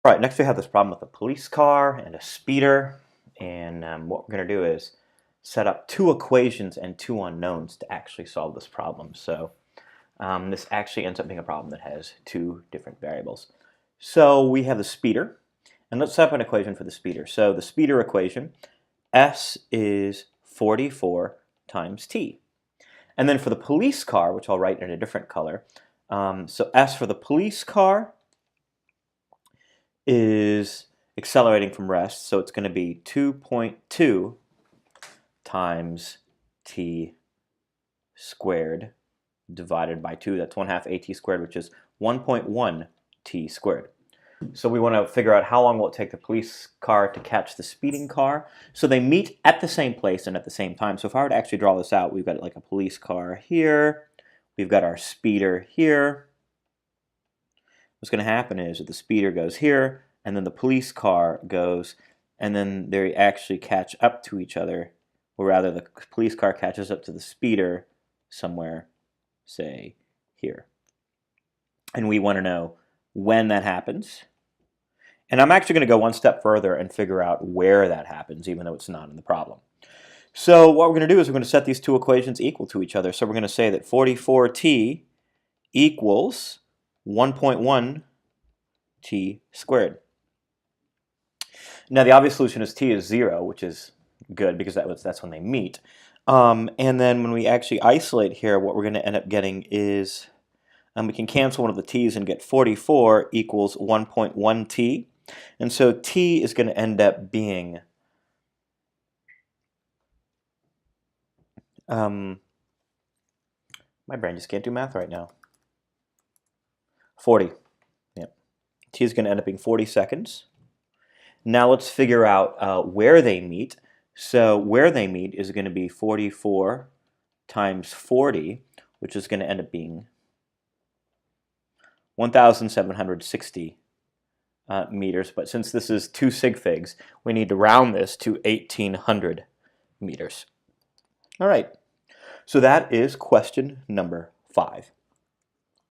All right, next we have this problem with a police car and a speeder. And what we're going to do is set up two equations and two unknowns to actually solve this problem. So this actually ends up being a problem that has two different variables. So we have the speeder, and let's set up an equation for the speeder. So the speeder equation, S is 44 times t. And then for the police car, which I'll write in a different color, so S for the police car is accelerating from rest, so it's going to be 2.2 times t squared divided by 2. That's 1/2 at squared, which is 1.1 t squared. So we want to figure out how long will it take the police car to catch the speeding car. So they meet at the same place and at the same time. So if I were to actually draw this out, we've got like a police car here. We've got our speeder here. What's going to happen is that the speeder goes here, and then the police car goes, and then they actually catch up to each other, or rather the police car catches up to the speeder somewhere, say, here. And we want to know when that happens. And I'm actually going to go one step further and figure out where that happens, even though it's not in the problem. So what we're going to do is we're going to set these two equations equal to each other. So we're going to say that 44t equals 1.1 t squared. Now the obvious solution is t is 0, which is good because that's when they meet. And then when we actually isolate here, what we're going to end up getting is we can cancel one of the t's and get 44 equals 1.1 t. And so t is going to end up being my brain just can't do math right now. 40. Yep. T is going to end up being 40 seconds. Now let's figure out where they meet. So where they meet is going to be 44 times 40, which is going to end up being 1,760 meters. But since this is 2 sig figs, we need to round this to 1,800 meters. All right. So that is question number 5.